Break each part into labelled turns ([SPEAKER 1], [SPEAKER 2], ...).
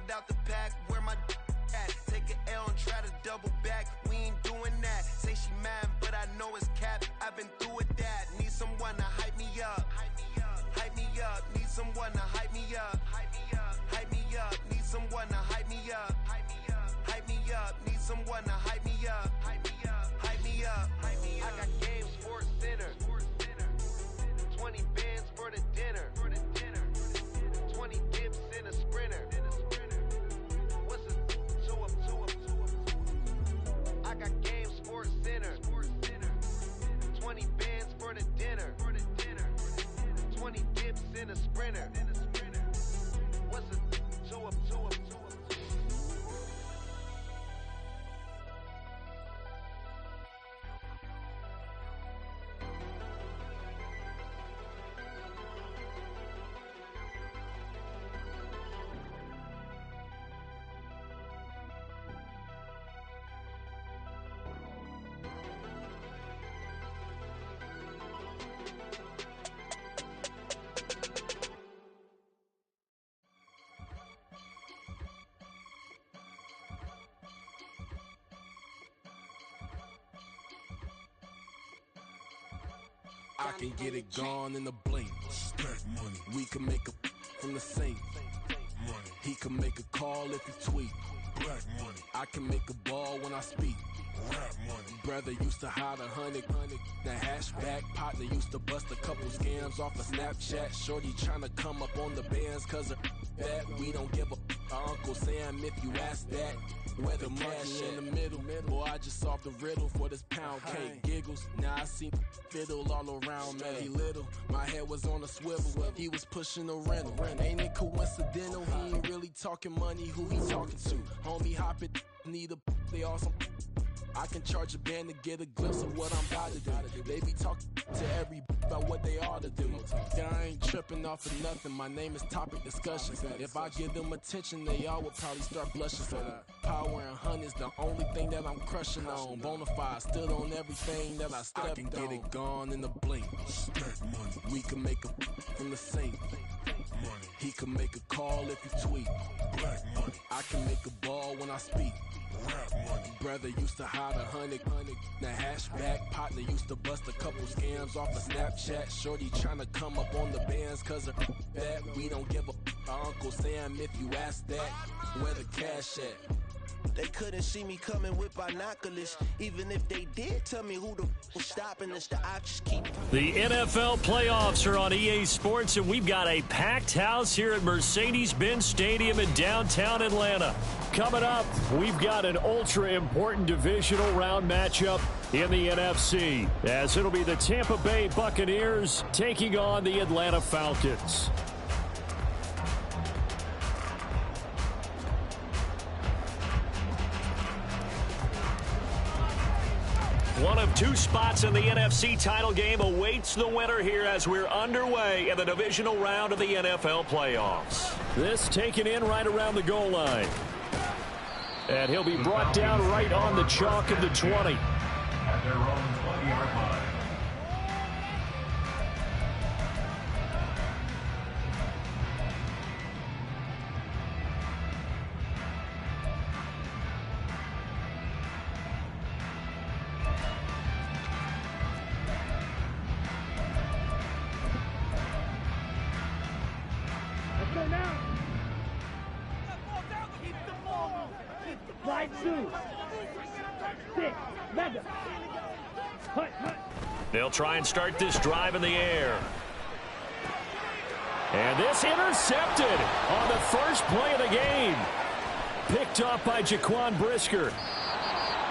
[SPEAKER 1] Hold out the pack, where my at? Take an L and try to double back. We ain't doing that. Say she mad, but I know it's cap. I've been through with that. Need someone to hype me up. Hype me up. Need someone to hype me up. Hype me up. Need someone to hype me up. Hype me up. Need someone to hype me up. Hype me up. I got game, Sports Center. 20 bands for the dinner. 20 dips in a sprinter. What's a 2 up? I got game, Sports Center. 20 bands for the dinner. 20 dips in a sprinter. What's a 2 up?
[SPEAKER 2] I can get it gone in a blink. Stack money. We can make a from the sink. Money. He can make a call if he tweet. Black money. I can make a ball when I speak. Rap money. Brother used to hide 100. The hashback partner used to bust a couple scams off of Snapchat. Shorty tryna come up on the bands cause of that. We don't give a Uncle Sam if you ask that. Where the cash in the middle. Boy, I just solved the riddle for this pound cake. Giggles, now I see fiddle all around me. He little, my head was on a swivel. He was pushing a rental. Ain't it coincidental? He ain't really talking money. Who he talking to? Homie hopping, need a they awesome. I can charge a band to get a glimpse of what I'm about to do. They be talking to every about what they ought to do. I ain't tripping off of nothing. My name is topic discussion. If I give them attention, they all would probably start blushing. So power and honey's the only thing that I'm crushing on. Bonafide stood on everything that I stepped on. I can get it gone in a blink. Stack money. We can make a from the sink. Money. He can make a call if he tweet. Black money. I can make a ball when I speak. Rap money. Brother used to hide 100. The hashback partner used to bust a couple scams off of Snapchat. Shorty tryna come up on the bands cause of that. We don't give a Uncle Sam if you ask that. Where the cash at?
[SPEAKER 1] They couldn't see me coming with binoculars. Even if they did, tell me who the was stopping us. The options keep.
[SPEAKER 3] The NFL playoffs are on EA Sports, and we've got a packed house here at Mercedes-Benz Stadium in downtown Atlanta. Coming up, we've got an ultra-important divisional round matchup in the NFC, as it'll be the Tampa Bay Buccaneers taking on the Atlanta Falcons. One of two spots in the NFC title game awaits the winner here as we're underway in the divisional round of the NFL playoffs. This taken in right around the goal line. And he'll be brought down right on the chalk of the 20.
[SPEAKER 4] At their own 20-yard line.
[SPEAKER 3] They'll try and start this drive in the air. And this intercepted on the first play of the game. Picked off by Jaquan Brisker.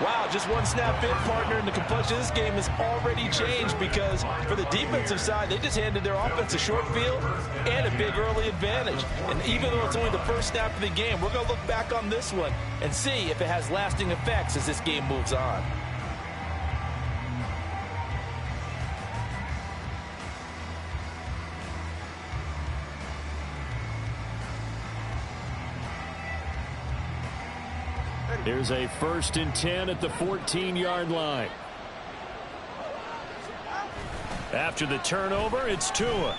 [SPEAKER 5] Wow, just one snap in, partner, and the complexion of this game has already changed because for the defensive side, they just handed their offense a short field and a big early advantage. And even though it's only the first snap of the game, we're going to look back on this one and see if it has lasting effects as this game moves on.
[SPEAKER 3] Here's a 1st and 10 at the 14-yard line. After the turnover, it's Tua.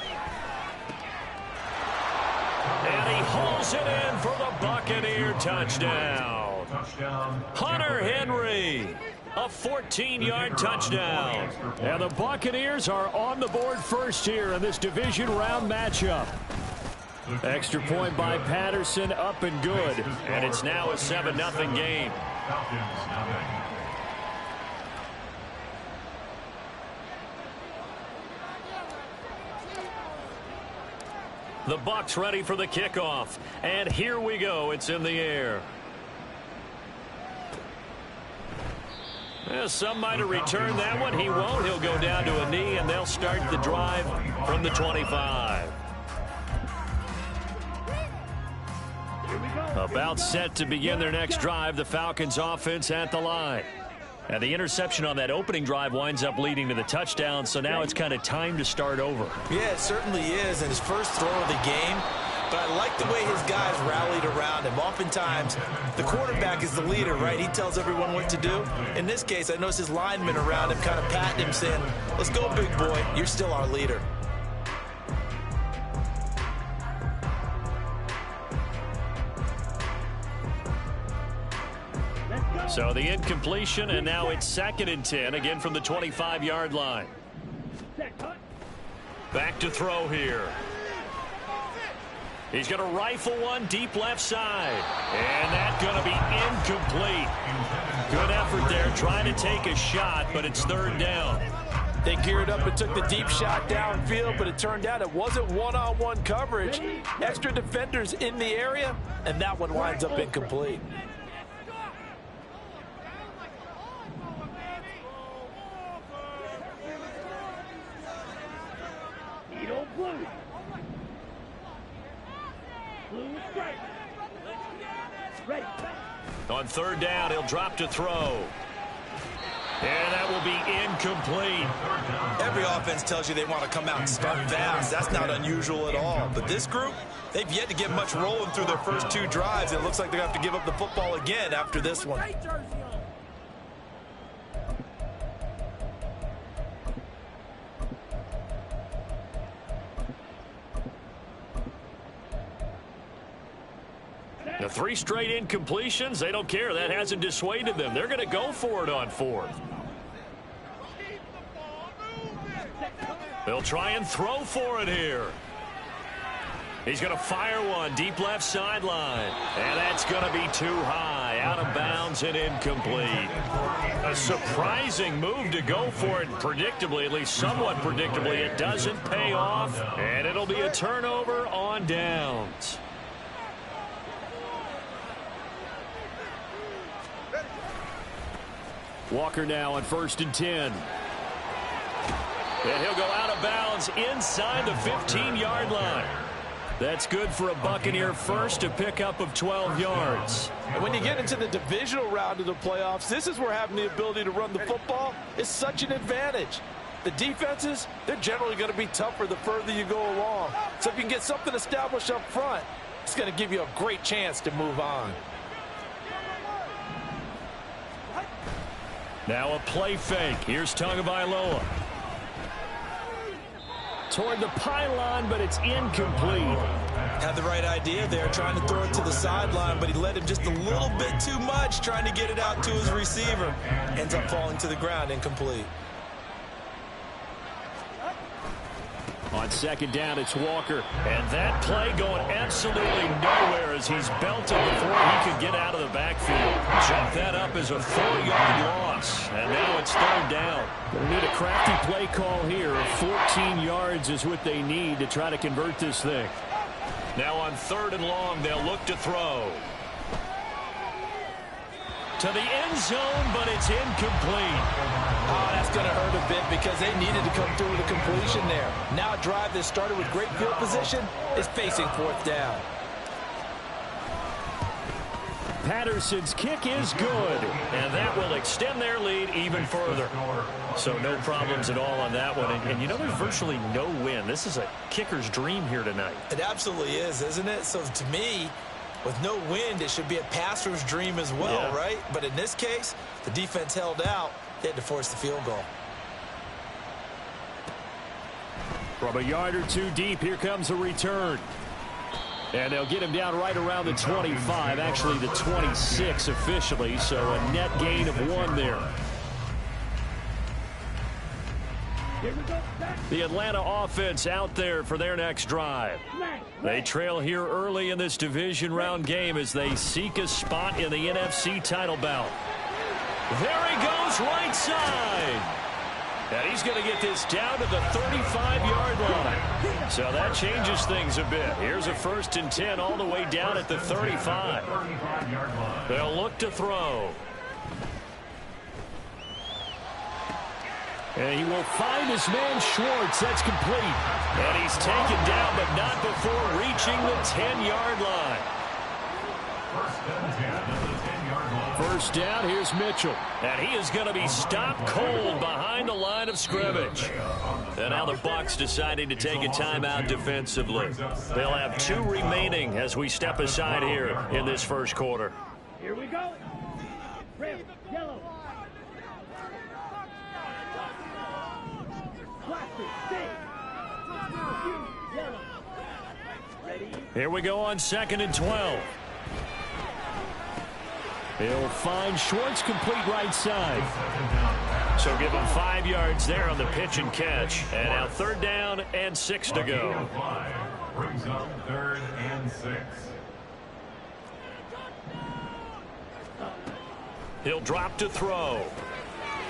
[SPEAKER 3] And he hauls it in for the Buccaneers. touchdown. Hunter Henry, a 14-yard touchdown. And the Buccaneers are on the board first here in this division round matchup. Extra point by Patterson, up and good. And it's now a 7-0 game. The Bucs ready for the kickoff. And here we go. It's in the air. Some might have returned that one. He won't. He'll go down to a knee, and they'll start the drive from the 25. About set to begin their next drive. The Falcons offense at the line. And the interception on that opening drive winds up leading to the touchdown, so now it's kind of time to start over.
[SPEAKER 5] Yeah, it certainly is, and his first throw of the game. But I like the way his guys rallied around him. Oftentimes, the quarterback is the leader, right? He tells everyone what to do. In this case, I noticed his linemen around him kind of patting him, saying, "Let's go, big boy. You're still our leader."
[SPEAKER 3] So the incompletion, and now it's 2nd and 10, again from the 25-yard line. Back to throw here. He's going to rifle one deep left side. And that's going to be incomplete. Good effort there, trying to take a shot, but it's 3rd down.
[SPEAKER 5] They geared up and took the deep shot downfield, but it turned out it wasn't one-on-one coverage. Extra defenders in the area, and that one winds up incomplete.
[SPEAKER 3] On 3rd down, he'll drop to throw. And that will be incomplete.
[SPEAKER 5] Every offense tells you they want to come out and start fast. That's not unusual at all. But this group, they've yet to get much rolling through their first 2 drives. It looks like they're going to have to give up the football again after this one.
[SPEAKER 3] The 3 straight incompletions, they don't care. That hasn't dissuaded them. They're going to go for it on 4th. They'll try and throw for it here. He's going to fire one deep left sideline. And that's going to be too high. Out of bounds and incomplete. A surprising move to go for it. Predictably, at least somewhat predictably, it doesn't pay off. And it'll be a turnover on downs. Walker now on 1st and 10. And he'll go out of bounds inside the 15-yard line. That's good for a Buccaneer first, a pickup of 12 yards.
[SPEAKER 5] And when you get into the divisional round of the playoffs, this is where having the ability to run the football is such an advantage. The defenses, they're generally going to be tougher the further you go along. So if you can get something established up front, it's going to give you a great chance to move on.
[SPEAKER 3] Now a play fake. Here's Tagovailoa. Toward the pylon, but it's incomplete.
[SPEAKER 5] Had the right idea there, trying to throw it to the sideline, but he led him just a little bit too much, trying to get it out to his receiver. Ends up falling to the ground, incomplete.
[SPEAKER 3] On 2nd down, it's Walker. And that play going absolutely nowhere as he's belted before he could get out of the backfield. Chalk that up as a 4-yard loss. And now it's 3rd down. They need a crafty play call here. 14 yards is what they need to try to convert this thing. Now on 3rd and long, they'll look to throw. To the end zone, but it's incomplete.
[SPEAKER 5] Oh, that's going to hurt a bit because they needed to come through with a completion there. Now a drive that started with great field position is facing 4th down.
[SPEAKER 3] Patterson's kick is good, and that will extend their lead even further. So no problems at all on that one. And you know, there's virtually no win. This is a kicker's dream here tonight.
[SPEAKER 5] It absolutely is, isn't it? So to me, with no wind, it should be a passer's dream as well, right? But in this case, the defense held out. They had to force the field goal.
[SPEAKER 3] From a yard or two deep, here comes a return. And they'll get him down right around the 25, actually the 26 officially, so a net gain of 1 there. The Atlanta offense out there for their next drive. They trail here early in this division round game as they seek a spot in the NFC title bout. There he goes, right side. And he's going to get this down to the 35-yard line. So that changes things a bit. Here's a 1st and 10 all the way down at the 35. They'll look to throw. And he will find his man Schwartz. That's complete. And he's taken down, but not before reaching the 10-yard line. First down, here's Mitchell. And he is going to be stopped cold behind the line of scrimmage. And now the Bucs deciding to take a timeout defensively. They'll have 2 remaining as we step aside here in this first quarter.
[SPEAKER 6] Here we go. Red, yellow.
[SPEAKER 3] Here we go on 2nd and 12. He'll find Schwartz, complete right side. So give him 5 yards there on the pitch and catch. And now 3rd down and 6 to go.
[SPEAKER 4] Brings up 3rd and 6.
[SPEAKER 3] He'll drop to throw.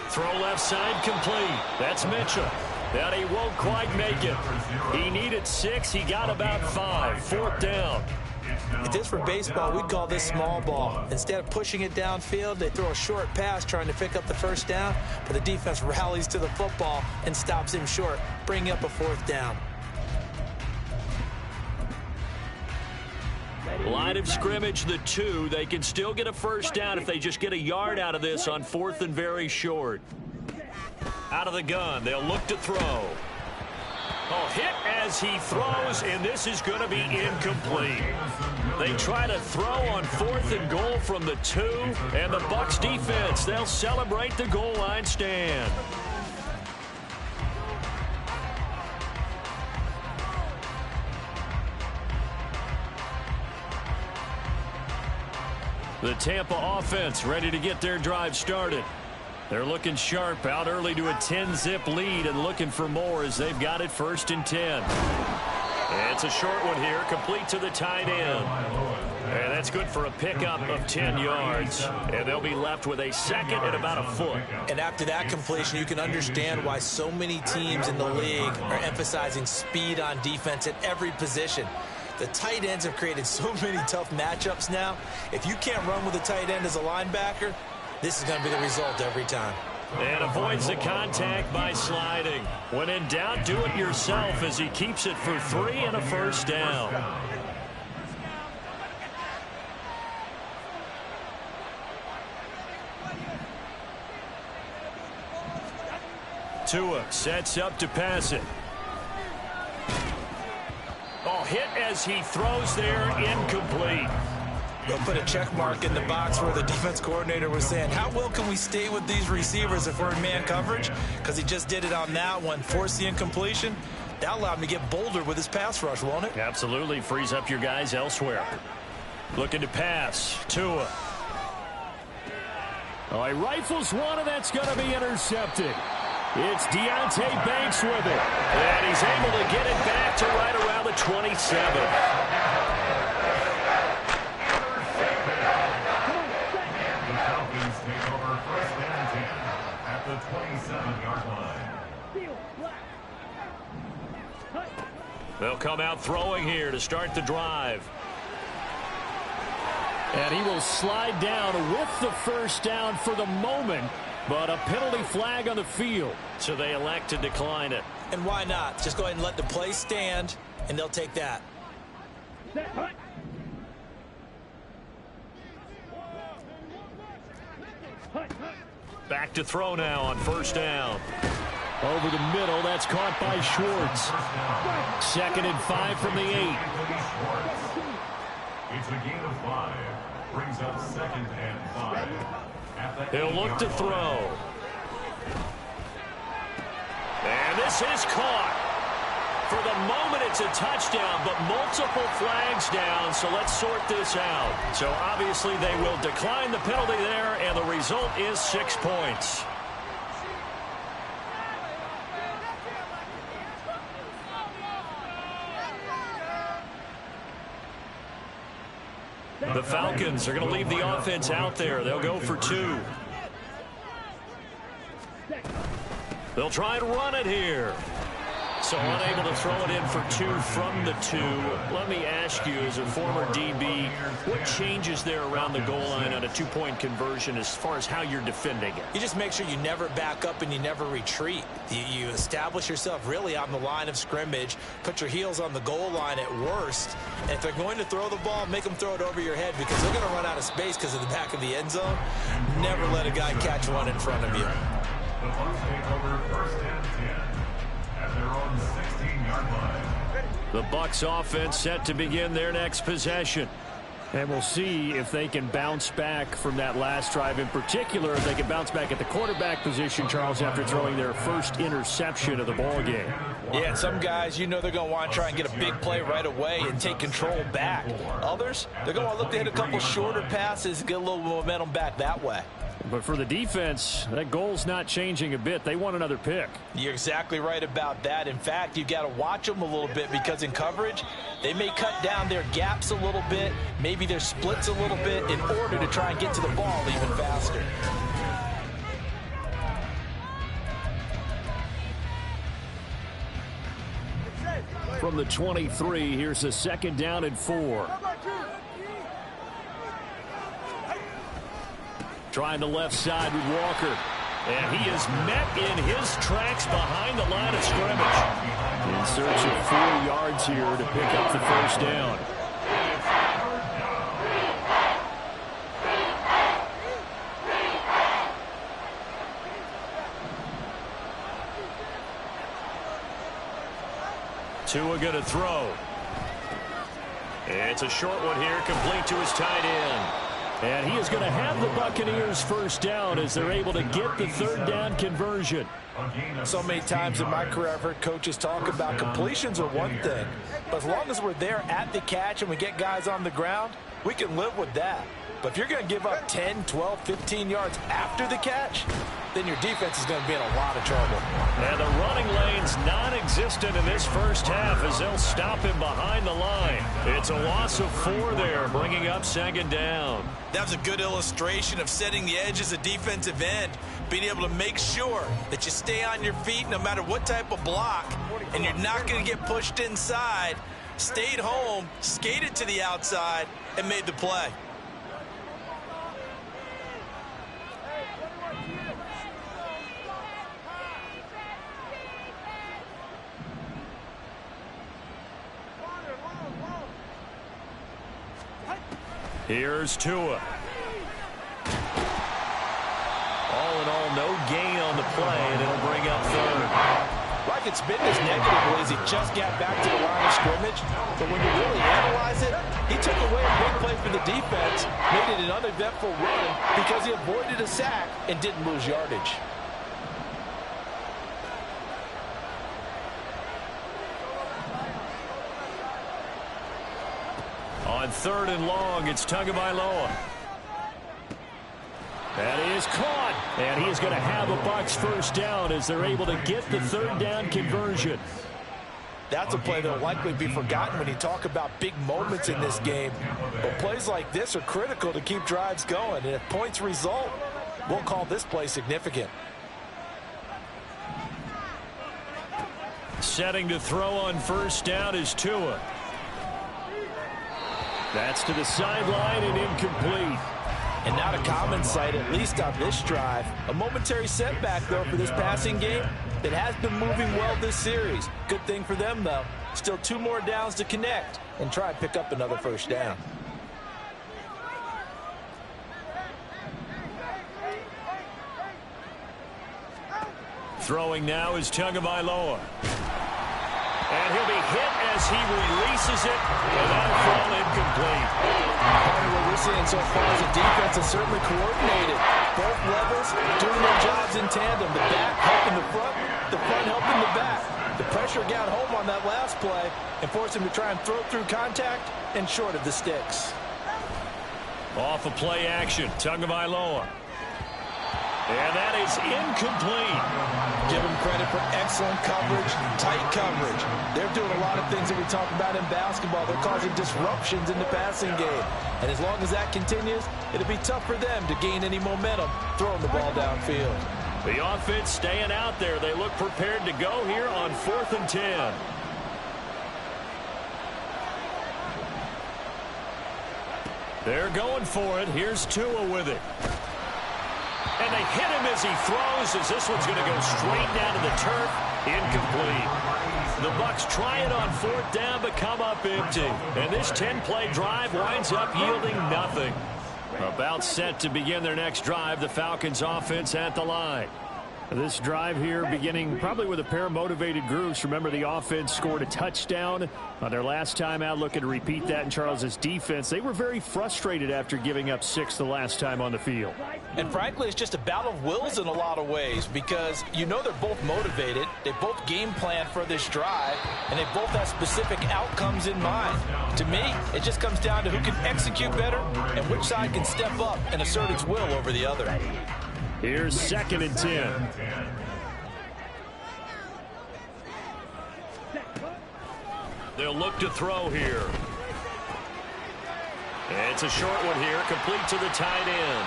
[SPEAKER 3] Throw left side complete. That's Mitchell. And he won't quite make it. He needed 6. He got about 5. 4th down.
[SPEAKER 5] If this were baseball, we'd call this small ball. Instead of pushing it downfield, they throw a short pass trying to pick up the 1st down, but the defense rallies to the football and stops him short, bringing up a 4th down.
[SPEAKER 3] Line of scrimmage, the 2. They can still get a 1st down if they just get a yard out of this on 4th and very short. Out of the gun, they'll look to throw. Oh, hit as he throws, and this is going to be incomplete. They try to throw on 4th and goal from the 2, and the Bucs defense, they'll celebrate the goal line stand. The Tampa offense ready to get their drive started. They're looking sharp, out early to a 10-zip lead and looking for more as they've got it 1st and 10. It's a short one here, complete to the tight end. And that's good for a pickup of 10 yards. And they'll be left with a 2nd and about a foot.
[SPEAKER 5] And after that completion, you can understand why so many teams in the league are emphasizing speed on defense at every position. The tight ends have created so many tough matchups now. If you can't run with a tight end as a linebacker, this is going to be the result every time.
[SPEAKER 3] And avoids the contact by sliding. When in doubt, do it yourself as he keeps it for 3 and a 1st down. Tua sets up to pass it. Oh, hit as he throws there, incomplete.
[SPEAKER 5] They'll put a check mark in the box where the defense coordinator was saying, how well can we stay with these receivers if we're in man coverage? Because he just did it on that one, forced the incompletion. That allowed him to get bolder with his pass rush, won't it?
[SPEAKER 3] Absolutely. Frees up your guys elsewhere. Looking to pass. Tua. Oh, he rifles one, and that's going to be intercepted. It's Deontay Banks with it. And he's able to get it back to right around the 27.
[SPEAKER 4] Take over 1st and 10 at the 27-yard line.
[SPEAKER 3] They'll come out throwing here to start the drive. And he will slide down with the 1st down for the moment, but a penalty flag on the field. So they elect to decline it.
[SPEAKER 5] And why not? Just go ahead and let the play stand, and they'll take that.
[SPEAKER 3] Back to throw now on 1st down. Over the middle, that's caught by Schwartz. 2nd and 5 from the 8.
[SPEAKER 4] It's a gain of 5. Brings up 2nd and 5.
[SPEAKER 3] He'll look to throw. And this is caught. For the moment, it's a touchdown, but multiple flags down, so let's sort this out. So obviously they will decline the penalty there, and the result is 6 points. The Falcons are going to leave the offense out there. They'll go for 2. They'll try and run it here. So unable to throw it in for 2 from the 2. Let me ask you, as a former DB, what changes there around the goal line on a 2-point conversion as far as how you're defending it?
[SPEAKER 5] You just make sure you never back up and you never retreat. You establish yourself really on the line of scrimmage, put your heels on the goal line at worst, and if they're going to throw the ball, make them throw it over your head because they're going to run out of space because of the back of the end zone. Never let a guy catch one in front of you.
[SPEAKER 4] The Bucs take over 1st and 10 at their own 16-yard line.
[SPEAKER 3] The Bucs offense set to begin their next possession. And we'll see if they can bounce back from that last drive. In particular, if they can bounce back at the quarterback position, Charles, after throwing their first interception of the ball game.
[SPEAKER 5] Yeah, some guys, you know they're going to want to try and get a big play right away and take control back. Others, they're going to look to hit a couple shorter passes and get a little momentum back that way.
[SPEAKER 3] But for the defense, that goal's not changing a bit. They want another pick.
[SPEAKER 5] You're exactly right about that. In fact, you've got to watch them a little bit because in coverage, they may cut down their gaps a little bit, maybe their splits a little bit in order to try and get to the ball even faster.
[SPEAKER 3] From the 23, here's a 2nd down and 4. Trying the left side with Walker. And he is met in his tracks behind the line of scrimmage. In search of 4 yards here to pick up the 1st down. Tua going to throw. It's a short one here, complete to his tight end. And he is going to have the Buccaneers 1st down as they're able to get the 3rd down conversion.
[SPEAKER 5] So many times in my career I've heard coaches talk about completions are one thing, but as long as we're there at the catch and we get guys on the ground, we can live with that. But if you're going to give up 10, 12, 15 yards after the catch, then your defense is going to be in a lot of trouble.
[SPEAKER 3] And the running lane's non-existent in this first half as they'll stop him behind the line. It's a loss of 4 there, bringing up 2nd down.
[SPEAKER 5] That was a good illustration of setting the edge as a defensive end, being able to make sure that you stay on your feet no matter what type of block, and you're not going to get pushed inside. Stayed home, skated to the outside, and made the play.
[SPEAKER 3] Here's Tua. All in all, no gain on the play, and it'll bring up 3rd.
[SPEAKER 5] Like it's been this negative as he just got back to the line of scrimmage, but when you really analyze it, he took away a big play for the defense, made it an uneventful run because he avoided a sack and didn't lose yardage.
[SPEAKER 3] On 3rd and long, it's Tagovailoa. That is caught, and he is going to have a Bucs 1st down as they're able to get the 3rd down conversion.
[SPEAKER 5] That's a play that will likely be forgotten when you talk about big moments in this game. But plays like this are critical to keep drives going, and if points result, we'll call this play significant.
[SPEAKER 3] Setting to throw on 1st down is Tua. That's to the sideline and incomplete.
[SPEAKER 5] And not a common sight, at least on this drive. A momentary setback, though, for this passing game that has been moving well this series. Good thing for them, though. Still 2 more downs to connect and try and pick up another 1st down.
[SPEAKER 3] Throwing now is Tagovailoa. And he'll be hit as he releases it, and that'll fall incomplete.
[SPEAKER 5] What we're seeing so far is the defense is certainly coordinated. Both levels doing their jobs in tandem. The back helping the front helping the back. The pressure got home on that last play and forced him to try and throw through contact and short of the sticks.
[SPEAKER 3] Off of play action, Tagovailoa. And that is incomplete.
[SPEAKER 5] Give them credit for excellent coverage, tight coverage. They're doing a lot of things that we talk about in basketball. They're causing disruptions in the passing game. And as long as that continues, it'll be tough for them to gain any momentum throwing the ball downfield.
[SPEAKER 3] The offense staying out there. They look prepared to go here on 4th and 10. They're going for it. Here's Tua with it. And they hit him as he throws, as this one's going to go straight down to the turf. Incomplete. The Bucs try it on 4th down, but come up empty. And this 10-play drive winds up yielding nothing. About set to begin their next drive, the Falcons offense at the line. This drive here beginning probably with a pair of motivated groups. Remember, the offense scored a touchdown on their last time out. Looking to repeat that in Charles's defense. They were very frustrated after giving up 6 the last time on the field.
[SPEAKER 5] And frankly, it's just a battle of wills in a lot of ways, because you know they're both motivated. They both game plan for this drive, and they both have specific outcomes in mind. To me, it just comes down to who can execute better and which side can step up and assert its will over the other.
[SPEAKER 3] Here's 2nd and 10. They'll look to throw here. It's a short one here, complete to the tight end.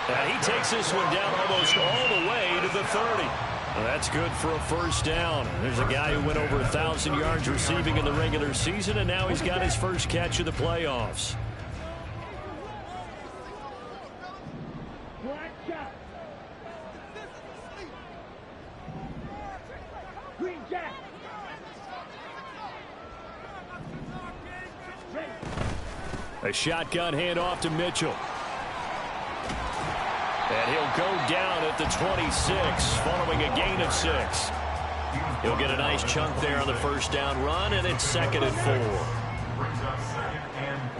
[SPEAKER 3] And he takes this one down almost all the way to the 30. Well, that's good for a first down. There's a guy who went over 1,000 yards receiving in the regular season, and now he's got his first catch of the playoffs. A shotgun handoff to Mitchell. And he'll go down at the 26 following a gain of 6. He'll get a nice chunk there on the first down run, and it's 2nd and 4.
[SPEAKER 4] Brings up 2nd and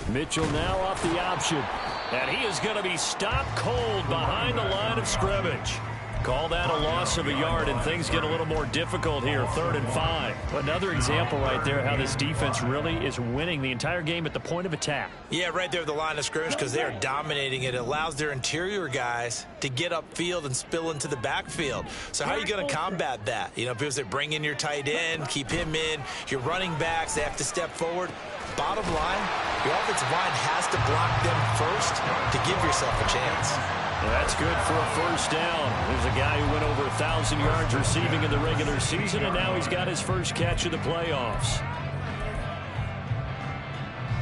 [SPEAKER 4] 4.
[SPEAKER 3] Mitchell now off the option. And he is going to be stopped cold behind the line of scrimmage. Call that a loss of a yard, and things get a little more difficult here. 3rd and 5. Another example right there how this defense really is winning the entire game at the point of attack.
[SPEAKER 5] Yeah, right there at the line of scrimmage, because they are dominating it. It allows their interior guys to get upfield and spill into the backfield. So how are you going to combat that? You know, because they bring in your tight end, keep him in. Your running backs, they have to step forward. Bottom line, your offensive line has to block them first to give yourself a chance.
[SPEAKER 3] Well, that's good for a first down. There's a guy who went over 1,000 yards receiving in the regular season, and now he's got his first catch of the playoffs.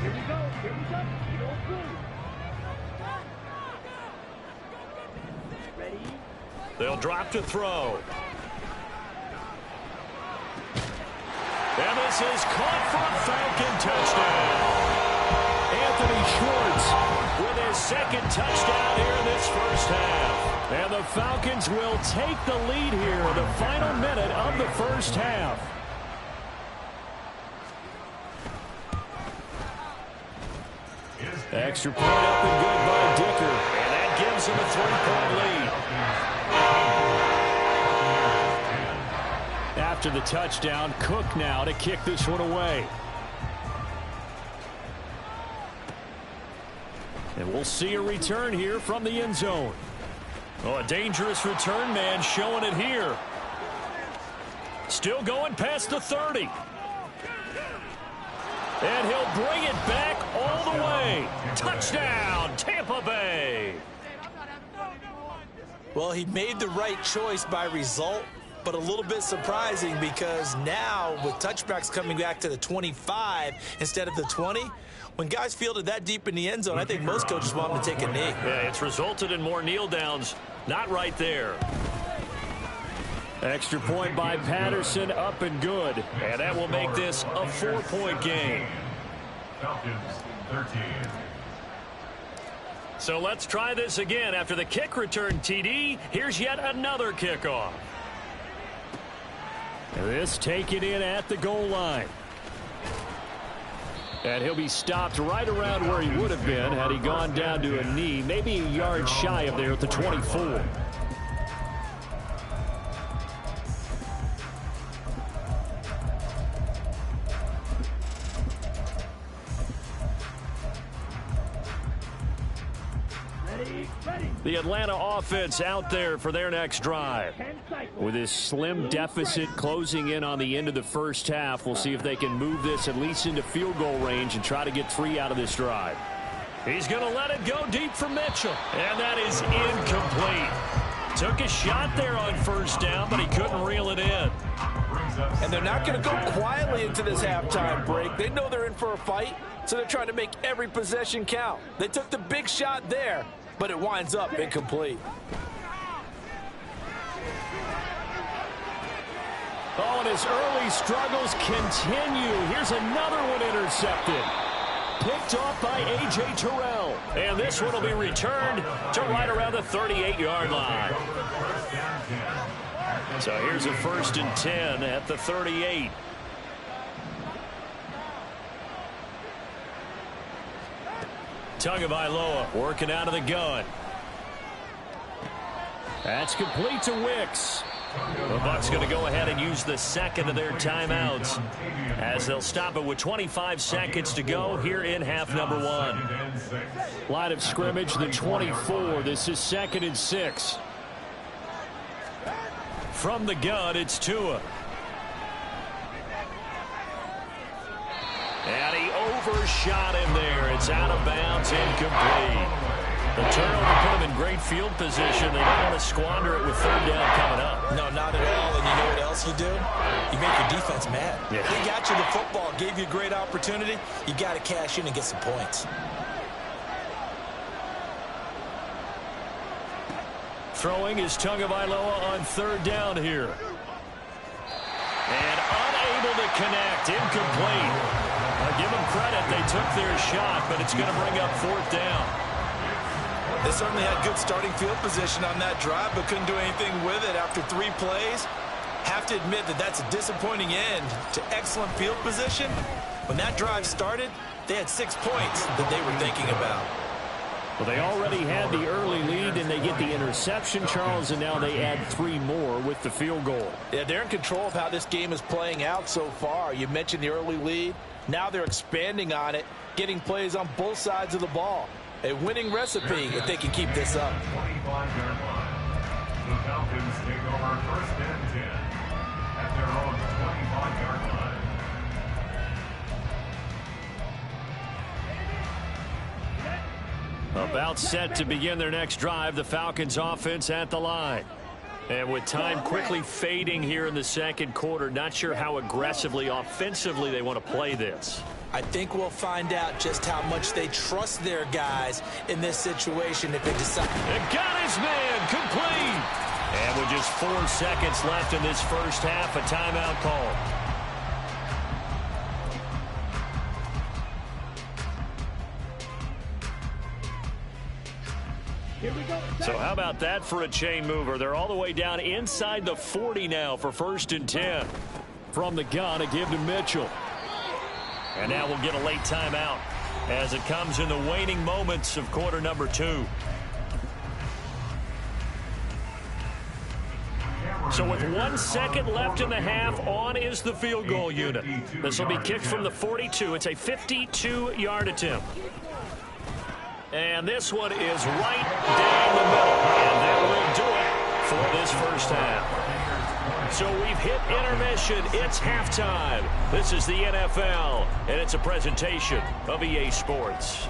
[SPEAKER 6] Here we go. Ready?
[SPEAKER 3] They'll drop to throw. And this is caught for a Falcon touchdown. Anthony Schwartz with his 2nd touchdown here in this first half. And the Falcons will take the lead here in the final minute of the first half. Extra point up and good by Dicker. And that gives him a 3-point lead. After the touchdown, Cook now to kick this one away. And we'll see a return here from the end zone. Oh, a dangerous return man showing it here. Still going past the 30. And he'll bring it back all the way. Touchdown, Tampa Bay.
[SPEAKER 5] Well, he made the right choice by result, but a little bit surprising because now with touchbacks coming back to the 25 instead of the 20, when guys fielded that deep in the end zone, I think most coaches want them to take a knee.
[SPEAKER 3] Yeah, it's resulted in more kneel downs. Not right there. Extra point by Patterson, up and good. And that will make this a 4-point game.
[SPEAKER 4] Falcons 13.
[SPEAKER 3] So let's try this again. After the kick return, TD, here's yet another kickoff. This taken in at the goal line. And he'll be stopped right around where he would have been had he gone down to a knee, maybe a yard shy of there at the 24. The Atlanta offense out there for their next drive. With this slim deficit closing in on the end of the first half, we'll see if they can move this at least into field goal range and try to get 3 out of this drive. He's going to let it go deep for Mitchell. And that is incomplete. Took a shot there on first down, but he couldn't reel it in.
[SPEAKER 5] And they're not going to go quietly into this halftime break. They know they're in for a fight, so they're trying to make every possession count. They took the big shot there, but it winds up incomplete.
[SPEAKER 3] Oh, and his early struggles continue. Here's another one intercepted. Picked off by A.J. Terrell. And this one will be returned to right around the 38-yard line. So here's a 1st and 10 at the 38. Tagovailoa working out of the gun. That's complete to Wicks. The Bucs going to go ahead and use the second of their timeouts as they'll stop it with 25 seconds to go here in half number 1. Line of scrimmage, the 24. This is 2nd and 6. From the gun, it's Tua. And he overshot him there. It's out of bounds, incomplete. The turnover put him in great field position. They don't want to squander it with 3rd down coming up.
[SPEAKER 5] No, not at all. And you know what else you do? You make your defense mad.
[SPEAKER 3] Yeah.
[SPEAKER 5] They got you the football, gave you a great opportunity. You got to cash in and get some points.
[SPEAKER 3] Throwing is Tagovailoa on 3rd down here. And unable to connect. Incomplete. I'll give them credit. They took their shot, but it's going to bring up 4th down.
[SPEAKER 5] They certainly had good starting field position on that drive, but couldn't do anything with it after 3 plays. Have to admit that that's a disappointing end to excellent field position. When that drive started, they had 6 points that they were thinking about.
[SPEAKER 3] Well, they already had the early lead, and they get the interception, Charles, and now they add 3 more with the field goal.
[SPEAKER 5] Yeah, they're in control of how this game is playing out so far. You mentioned the early lead. Now they're expanding on it, getting plays on both sides of the ball. A winning recipe if they can keep this up.
[SPEAKER 4] 25-yard line. The Falcons take over 1st and 10 at their own 25-yard line.
[SPEAKER 3] About set to begin their next drive, the Falcons offense at the line. And with time quickly fading here in the 2nd quarter, not sure how aggressively, offensively they want to play this.
[SPEAKER 5] I think we'll find out just how much they trust their guys in this situation if they decide.
[SPEAKER 3] And got his man, complete. And with just 4 seconds left in this first half, a timeout call. So how about that for a chain mover? They're all the way down inside the 40 now for 1st and 10. From the gun, a give to Mitchell. And now we'll get a late timeout as it comes in the waning moments of quarter number 2. So with 1 second left in the half, on is the field goal unit. This will be kicked from the 42. It's a 52-yard attempt. And this one is right down the middle. And that will do it for this first half. So we've hit intermission. It's halftime. This is the NFL, and it's a presentation of EA Sports.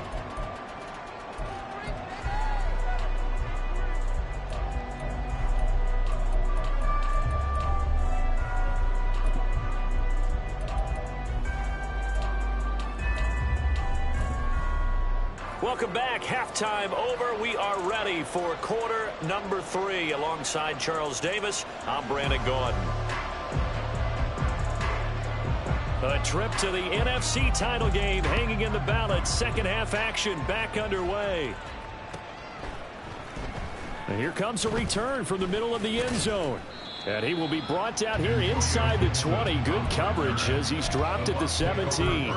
[SPEAKER 3] Welcome back. Halftime over. We are ready for quarter number 3. Alongside Charles Davis, I'm Brandon Gordon. A trip to the NFC title game hanging in the balance. Second half action back underway. And here comes a return from the middle of the end zone. And he will be brought down here inside the 20. Good coverage as he's dropped at the 17.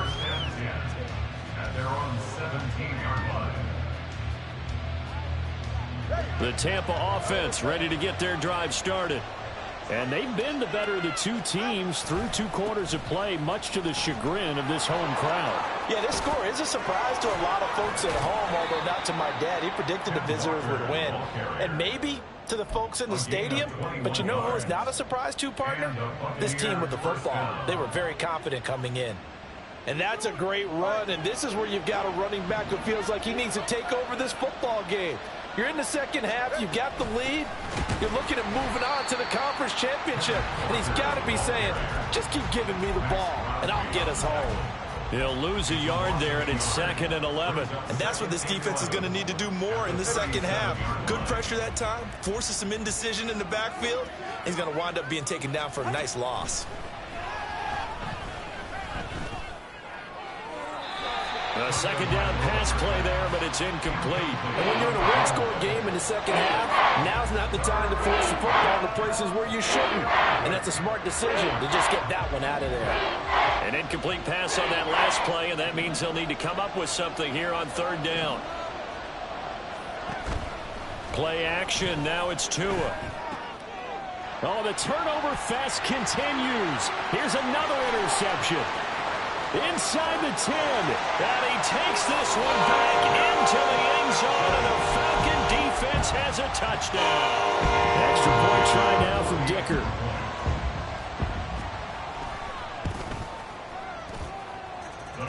[SPEAKER 3] The Tampa offense ready to get their drive started. And they've been the better of the two teams through 2 quarters of play, much to the chagrin of this home crowd.
[SPEAKER 5] Yeah, this score is a surprise to a lot of folks at home, although not to my dad. He predicted the visitors would win. And maybe to the folks in the stadium, but you know who is not a surprise to, partner? This team with the football. They were very confident coming in. And that's a great run, and this is where you've got a running back who feels like he needs to take over this football game. You're in the second half, you've got the lead, you're looking at moving on to the conference championship, and he's got to be saying, just keep giving me the ball, and I'll get us home.
[SPEAKER 3] He'll lose a yard there, and it's 2nd and 11.
[SPEAKER 7] And that's what this defense is going to need to do more in the second half. Good pressure that time, forces some indecision in the backfield, and he's going to wind up being taken down for a nice loss.
[SPEAKER 3] A second down pass play there, but it's incomplete.
[SPEAKER 5] And when you're in a one-score game in the second half, now's not the time to force the football to places where you shouldn't. And that's a smart decision to just get that one out of there.
[SPEAKER 3] An incomplete pass on that last play, and that means he'll need to come up with something here on 3rd down. Play action, now it's Tua. Oh, the turnover fest continues. Here's another interception. Inside the 10, and he takes this one back into the end zone, and the Falcon defense has a touchdown. Extra point try now from Dicker.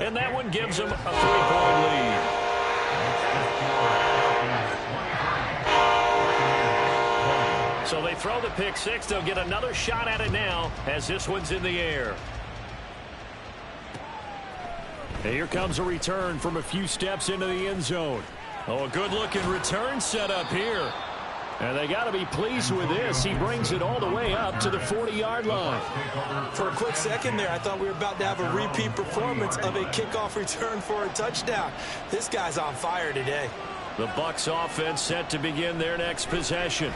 [SPEAKER 3] And that one gives him a 3-point lead. So they throw the pick 6. They'll get another shot at it now as this one's in the air. And here comes a return from a few steps into the end zone. Oh, a good-looking return set up here. And they got to be pleased with this. He brings it all the way up to the 40-yard line.
[SPEAKER 7] For a quick second there, I thought we were about to have a repeat performance of a kickoff return for a touchdown. This guy's on fire today.
[SPEAKER 3] The Bucs offense set to begin their next possession.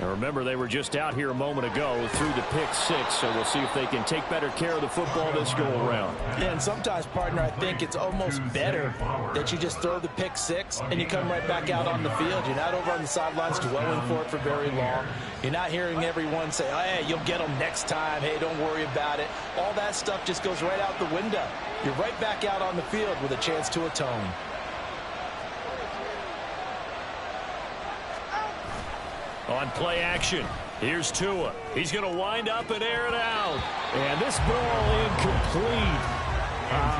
[SPEAKER 3] Now remember, they were just out here a moment ago through the pick 6, so we'll see if they can take better care of the football this go-around.
[SPEAKER 5] Yeah, and sometimes, partner, I think it's almost better that you just throw the pick 6 and you come right back out on the field. You're not over on the sidelines dwelling for it for very long. You're not hearing everyone say, oh, hey, you'll get them next time. Hey, don't worry about it. All that stuff just goes right out the window. You're right back out on the field with a chance to atone.
[SPEAKER 3] On play action, here's Tua. He's going to wind up and air it out. And this ball incomplete.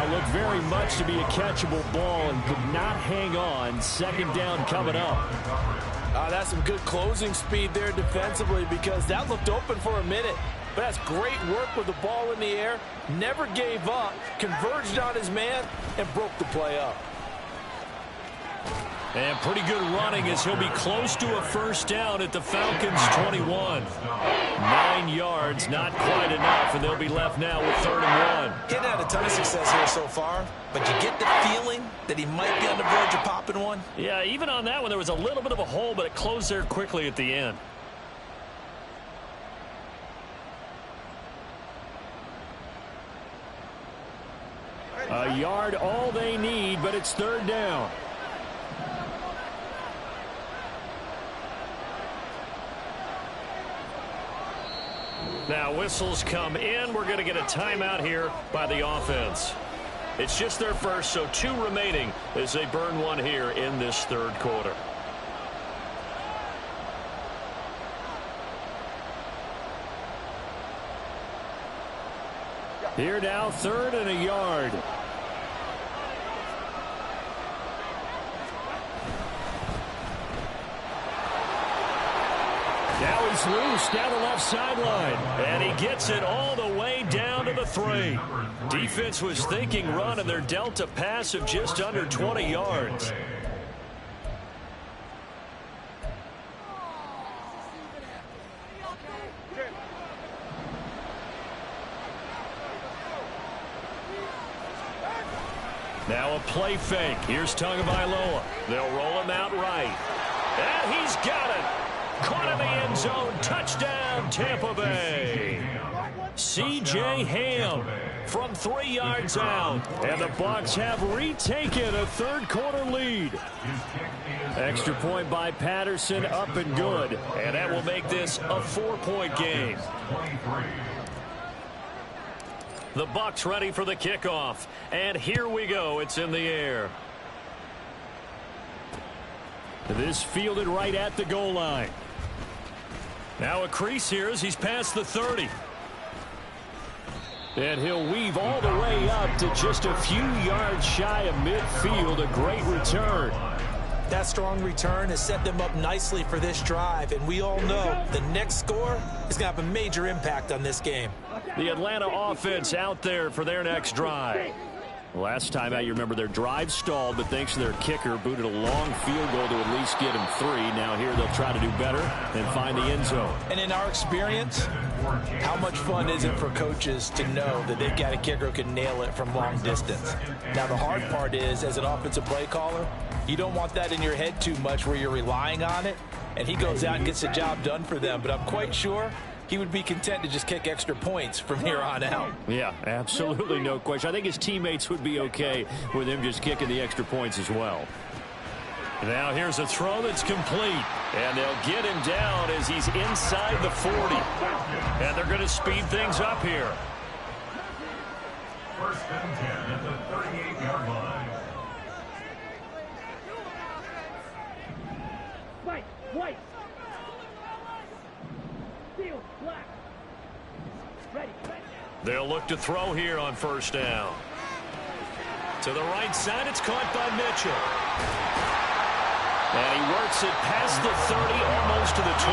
[SPEAKER 3] Looked very much to be a catchable ball and could not hang on. 2nd down coming up.
[SPEAKER 5] That's some good closing speed there defensively because that looked open for a minute. But that's great work with the ball in the air. Never gave up, converged on his man, and broke the play up.
[SPEAKER 3] And pretty good running as he'll be close to a 1st down at the Falcons' 21. 9 yards, not quite enough, and they'll be left now with 3rd and 1.
[SPEAKER 7] He hadn't had a ton of success here so far, but you get the feeling that he might be on the verge of popping one.
[SPEAKER 3] Yeah, even on that one, there was a little bit of a hole, but it closed there quickly at the end. A yard, all they need, but it's 3rd down. Now whistles come in. We're going to get a timeout here by the offense. It's just their first, so 2 remaining as they burn one here in this 3rd quarter. Here now, 3rd and a yard. Now he's loose down the left sideline. And he gets it all the way down to the 3. Defense was thinking run, and they're dealt a pass of just under 20 yards. Now a play fake. Here's Tagovailoa. They'll roll him out right. And he's got it. Caught in the end zone. Touchdown, Tampa Bay. C.J. Ham from 3 yards out. And the Bucs have retaken a third-quarter lead. Extra point by Patterson, up and good. And that will make this a 4-point game. The Bucs ready for the kickoff. And here we go. It's in the air. This fielded right at the goal line. Now a crease here as he's past the 30. And he'll weave all the way up to just a few yards shy of midfield. A great return.
[SPEAKER 5] That strong return has set them up nicely for this drive, and we all know the next score is going to have a major impact on this game.
[SPEAKER 3] The Atlanta offense out there for their next drive. Last time out, you remember their drive stalled, but thanks to their kicker, booted a long field goal to at least get him 3. Now here they'll try to do better and find the end zone.
[SPEAKER 5] And in our experience, how much fun is it for coaches to know that they've got a kicker who can nail it from long distance? Now the hard part is, as an offensive play caller, you don't want that in your head too much where you're relying on it, and he goes out and gets the job done for them. But I'm quite sure he would be content to just kick extra points from here on out.
[SPEAKER 3] Yeah, absolutely no question. I think his teammates would be okay with him just kicking the extra points as well. Now here's a throw that's complete. And they'll get him down as he's inside the 40. And they're going to speed things up here.
[SPEAKER 4] First and 10 at the 38-yard line.
[SPEAKER 6] White. Field, black. Ready.
[SPEAKER 3] They'll look to throw here on first down. To the right side, it's caught by Mitchell. And he works it past the 30, almost to the 25.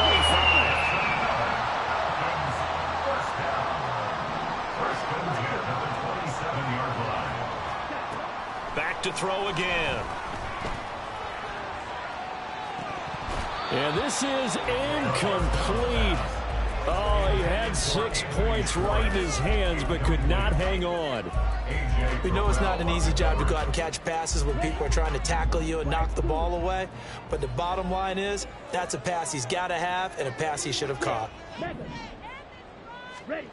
[SPEAKER 4] First and 10 at the 27-yard line.
[SPEAKER 3] Back to throw again. And this is incomplete. Oh, he had 6 points right in his hands, but could not hang on.
[SPEAKER 5] We know it's not an easy job to go out and catch passes when people are trying to tackle you and knock the ball away. But the bottom line is, that's a pass he's got to have and a pass he should have caught.
[SPEAKER 6] Ready.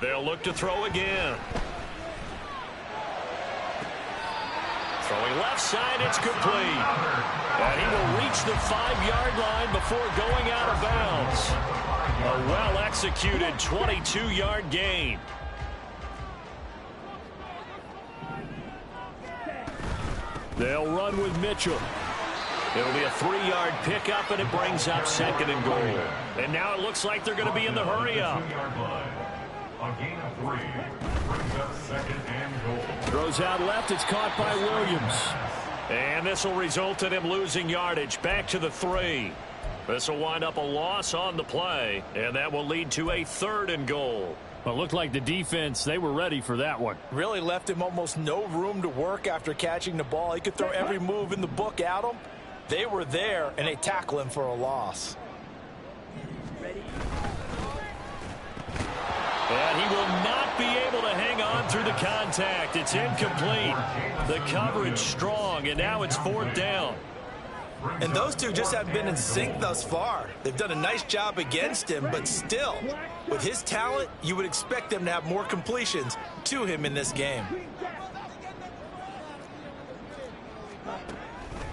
[SPEAKER 3] They'll look to throw again. Throwing left side, it's complete. And he will reach the 5-yard line before going out of bounds. A well-executed 22-yard gain. They'll run with Mitchell. It'll be a 3-yard pickup, and it brings up 2nd and goal. And now it looks like they're going to be in the hurry-up.
[SPEAKER 4] A gain of 3 brings up 2nd and goal.
[SPEAKER 3] Throws out left. It's caught by Williams. And this will result in him losing yardage. Back to the 3. This will wind up a loss on the play, and that will lead to a 3rd and goal. Well, it looked like the defense, they were ready for that one.
[SPEAKER 5] Really left him almost no room to work after catching the ball. He could throw every move in the book at him. They were there, and they tackle him for a loss.
[SPEAKER 6] Ready.
[SPEAKER 3] And he will not be able to hang on through the contact. It's incomplete. The coverage strong, and now it's 4th down.
[SPEAKER 5] And those two just haven't been in sync thus far. They've done a nice job against him, but still, with his talent, you would expect them to have more completions to him in this game.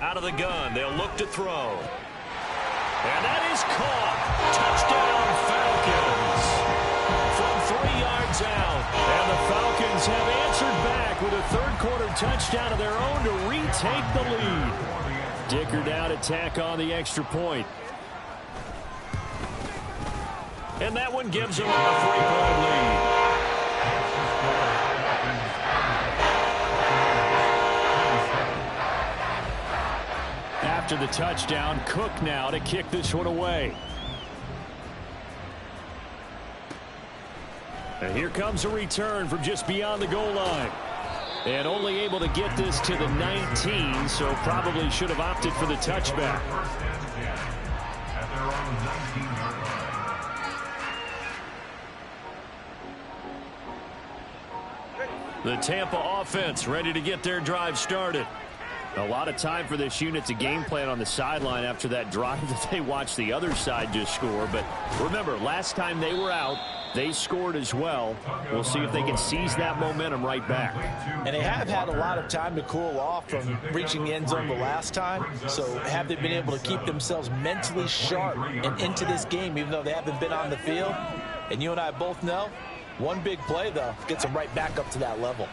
[SPEAKER 3] Out of the gun, they'll look to throw. And that is caught. Touchdown, Falcons. From 3 yards out. And the Falcons have answered back with a third-quarter touchdown of their own to retake the lead. Dicker down to tack on the extra point. And that one gives them a 3-point lead. After the touchdown, Cook now to kick this one away. And here comes a return from just beyond the goal line. And only able to get this to the 19, so probably should have opted for the touchback. The Tampa offense ready to get their drive started. A lot of time for this unit to game plan on the sideline after that drive that they watched the other side just score. But remember, last time they were out, They scored as well. We'll see if they can seize that momentum right back.
[SPEAKER 5] And they have had a lot of time to cool off from reaching the end zone the last time. So have they been able to keep themselves mentally sharp and into this game, even though they haven't been on the field? And you and I both know, one big play, though, gets them right back up to that level.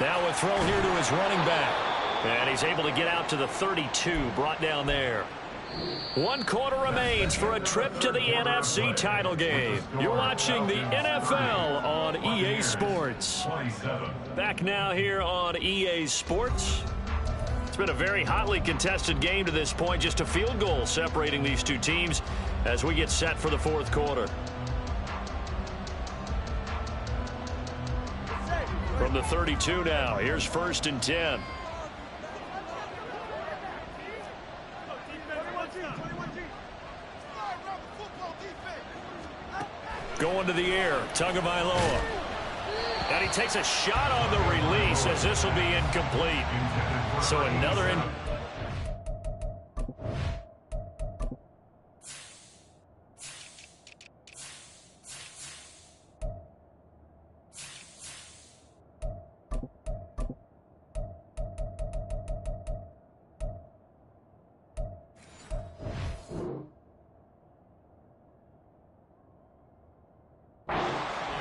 [SPEAKER 3] Now a throw here to his running back. And he's able to get out to the 32, brought down there. 1 quarter remains for a trip to the NFC title game. You're watching the NFL on EA Sports. Back now here on EA Sports. It's been a very hotly contested game to this point. Just a field goal separating these two teams as we get set for the 4th quarter. From the 32 now, here's 1st and 10. Going to the air, Tagovailoa. And he takes a shot on the release as this will be incomplete. So another in.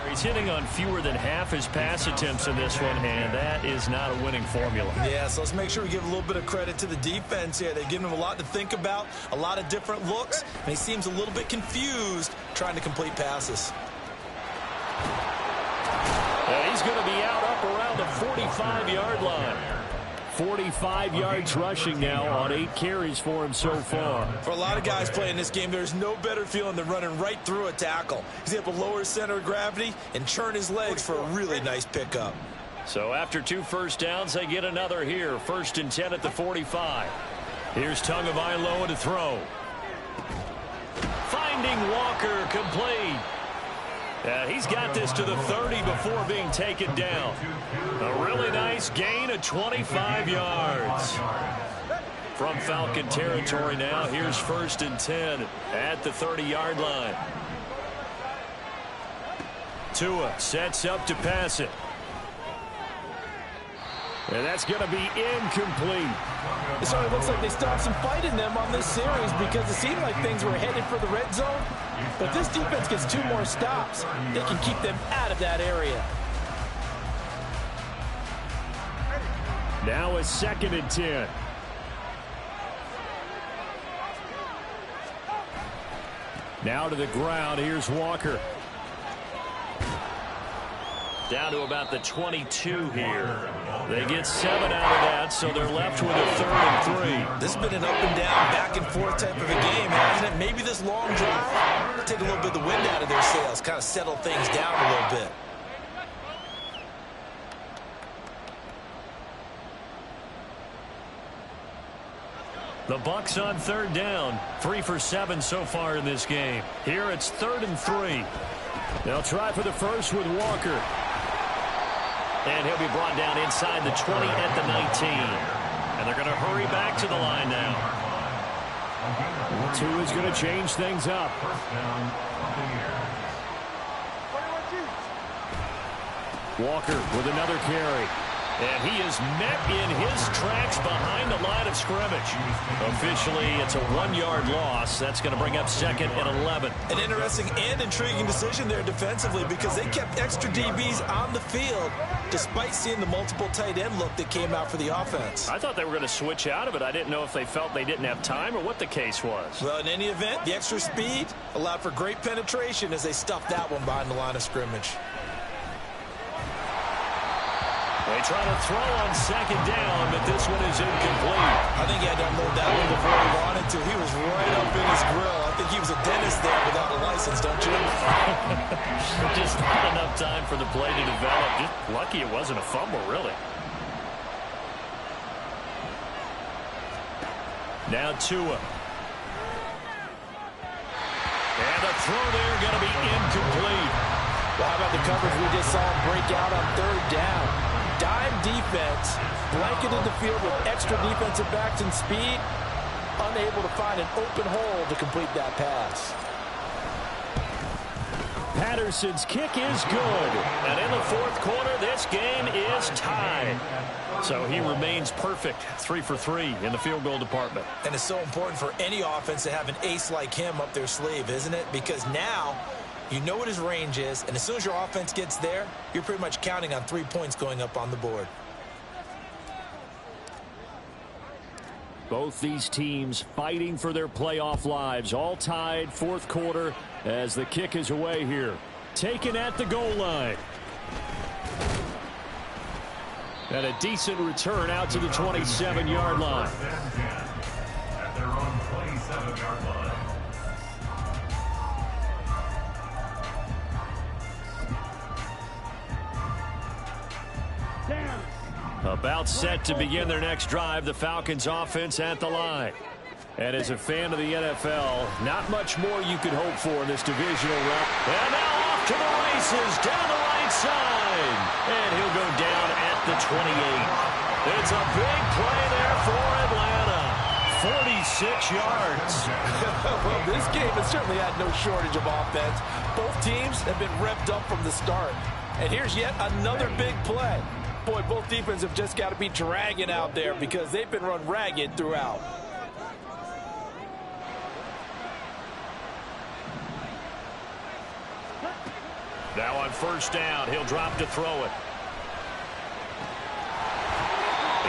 [SPEAKER 3] He's hitting on fewer than half his pass attempts in this one, and that is not a winning formula.
[SPEAKER 7] Yeah, so let's make sure we give a little bit of credit to the defense here. They've given him a lot to think about, a lot of different looks, and he seems a little bit confused trying to complete passes.
[SPEAKER 3] And he's going to be out up around the 45-yard line. 45 yards rushing now on 8 carries for him so far.
[SPEAKER 7] For a lot of guys playing this game, there's no better feeling than running right through a tackle. He's able to lower his center of gravity and churn his legs for a really nice pickup.
[SPEAKER 3] So after 2 first downs, they get another here. 1st and 10 at the 45. Here's Tagovailoa to throw. Finding Walker, complete. He's got this to the 30 before being taken down. A really nice gain of 25 yards. From Falcon territory now, here's 1st and 10 at the 30-yard line. Tua sets up to pass it. And that's going to be incomplete.
[SPEAKER 5] It sort of looks like they stopped some fight in them on this series because it seemed like things were headed for the red zone. But this defense gets 2 more stops. They can keep them out of that area.
[SPEAKER 3] Now a 2nd and 10. Now to the ground. Here's Walker. Down to about the 22 here. They get 7 out of that, so they're left with a 3rd and 3.
[SPEAKER 7] This has been an up and down, back and forth type of a game, hasn't it? Maybe this long drive will take a little bit of the wind out of their sails, kind of settle things down a little bit.
[SPEAKER 3] The Bucs on 3rd down. 3 for 7 so far in this game. Here it's 3rd and 3. They'll try for the first with Walker. And he'll be brought down inside the 20 at the 19. And they're going to hurry back to the line now. 2 is going to change things up. Walker with another carry. And he is met in his tracks behind the line of scrimmage. Officially, it's a 1-yard loss. That's going to bring up 2nd and 11.
[SPEAKER 7] An interesting and intriguing decision there defensively because they kept extra DBs on the field despite seeing the multiple tight end look that came out for the offense.
[SPEAKER 3] I thought they were going to switch out of it. I didn't know if they felt they didn't have time or what the case was.
[SPEAKER 7] Well, in any event, the extra speed allowed for great penetration as they stuffed that one behind the line of scrimmage.
[SPEAKER 3] They try to throw on 2nd down, but this one is incomplete.
[SPEAKER 7] I think he had to unload that one before he wanted to. He was right up in his grill. I think he was a dentist there without a license, don't you?
[SPEAKER 3] Just not enough time for the play to develop. Just lucky it wasn't a fumble, really. Now Tua. And a throw there going to be incomplete.
[SPEAKER 5] Well, how about the coverage we just saw him break out on 3rd down? Dime defense, blanketed the field with extra defensive backs and speed. unable to find an open hole to complete that pass.
[SPEAKER 3] Patterson's kick is good. And in the fourth quarter, this game is tied. So he remains perfect, 3 for 3 in the field goal department.
[SPEAKER 7] And it's so important for any offense to have an ace like him up their sleeve, isn't it? Because now you know what his range is, and as soon as your offense gets there, you're pretty much counting on 3 points going up on the board.
[SPEAKER 3] Both these teams fighting for their playoff lives, all tied, fourth quarter, as the kick is away here. Taken at the goal line. And a decent return out to the 27-yard line.
[SPEAKER 4] At their own 27-yard line.
[SPEAKER 3] About set to begin their next drive, the Falcons offense at the line. And as a fan of the NFL, not much more you could hope for in this divisional round. And now off to the races, down the right side. And he'll go down at the 28. It's a big play there for Atlanta. 46 yards.
[SPEAKER 5] Well, this game has certainly had no shortage of offense. Both teams have been revved up from the start. And here's yet another big play. Boy, both defenses have just got to be dragging out there because they've been run ragged throughout.
[SPEAKER 3] Now on first down, he'll drop to throw it.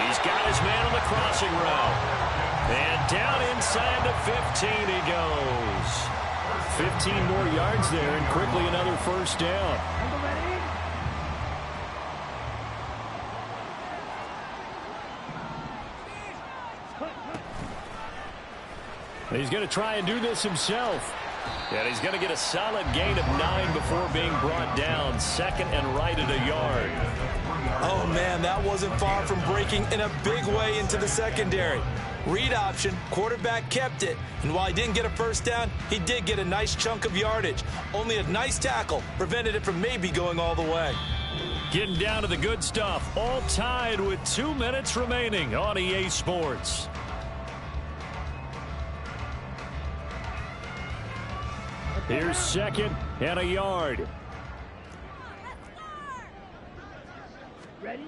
[SPEAKER 3] He's got his man on the crossing route. And down inside the 15 he goes. 15 more yards there and quickly another first down. He's going to try and do this himself. And he's going to get a solid gain of 9 before being brought down. Second and right at a yard.
[SPEAKER 7] Oh, man, that wasn't far from breaking in a big way into the secondary. Read option, quarterback kept it. And while he didn't get a first down, he did get a nice chunk of yardage. Only a nice tackle prevented it from maybe going all the way.
[SPEAKER 3] Getting down to the good stuff. All tied with 2 minutes remaining on EA Sports. Here's second and a yard.
[SPEAKER 6] Ready?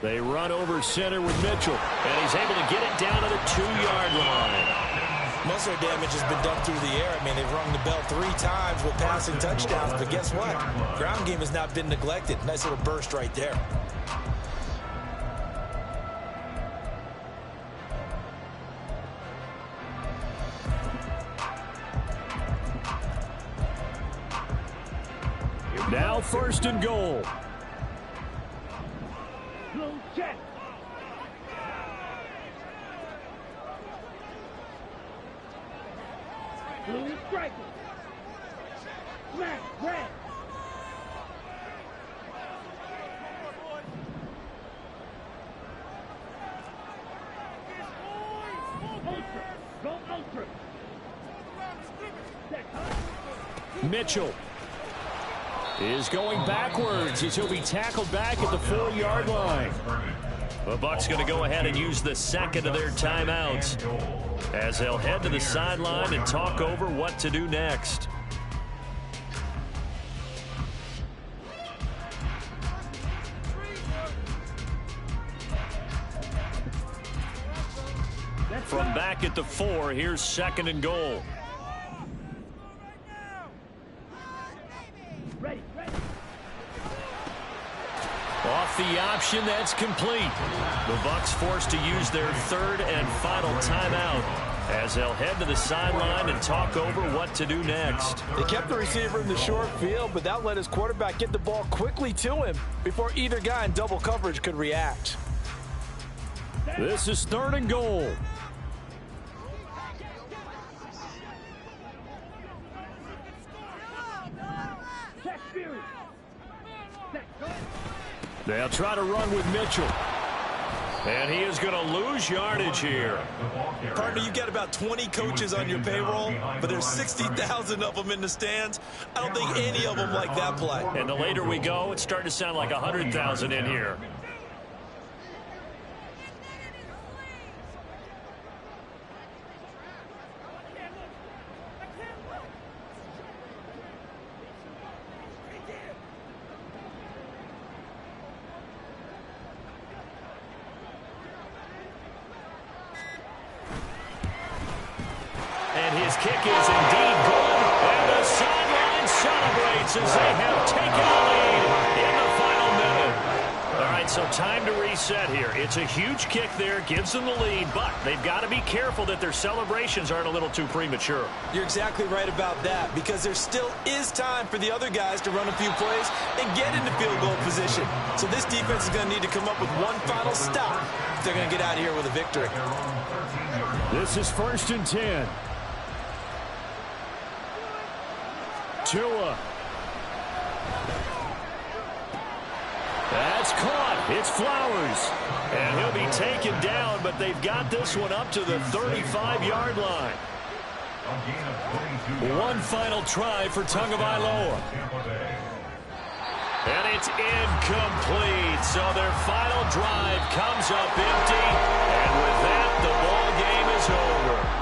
[SPEAKER 3] They run over center with Mitchell, and he's able to get it down to the 2-yard line.
[SPEAKER 7] Most of their damage has been done through the air. I mean, they've rung the bell 3 times with passing touchdowns, but guess what? Ground game has not been neglected. Nice little burst right there.
[SPEAKER 3] Now first and goal.
[SPEAKER 6] Blue check. Blue striker. Black, red. Ultra. Go ultra.
[SPEAKER 3] Mitchell is going backwards as he'll be tackled back at the 4-yard line. The Bucs going to go ahead and use the second of their timeouts as they'll head to the sideline and talk over what to do next. From back at the 4, here's second and goal.
[SPEAKER 6] Ready, ready.
[SPEAKER 3] Off the option, that's complete. The Bucs forced to use their third and final timeout as they'll head to the sideline and talk over what to do next.
[SPEAKER 5] They kept the receiver in the short field, but that let his quarterback get the ball quickly to him before either guy in double coverage could react.
[SPEAKER 3] This is third and goal. They'll try to run with Mitchell. And he is going to lose yardage here.
[SPEAKER 7] Partner, you got about 20 coaches on your payroll, but there's 60,000 of them in the stands. I don't think any of them like that play.
[SPEAKER 3] And the later we go, it's starting to sound like 100,000 in here. This kick is indeed good, and the sideline celebrates as they have taken the lead in the final minute. All right, so time to reset here. It's a huge kick there, gives them the lead, but they've got to be careful that their celebrations aren't a little too premature.
[SPEAKER 7] You're exactly right about that, because there still is time for the other guys to run a few plays and get into field goal position. So this defense is going to need to come up with one final stop if they're going to get out of here with a victory.
[SPEAKER 3] This is 1st and 10. Tua. That's caught. It's Flowers. And he'll be taken down, but they've got this one up to the 35-yard line. One final try for Tagovailoa. And it's incomplete. So their final drive comes up empty. And with that, the ball game is over.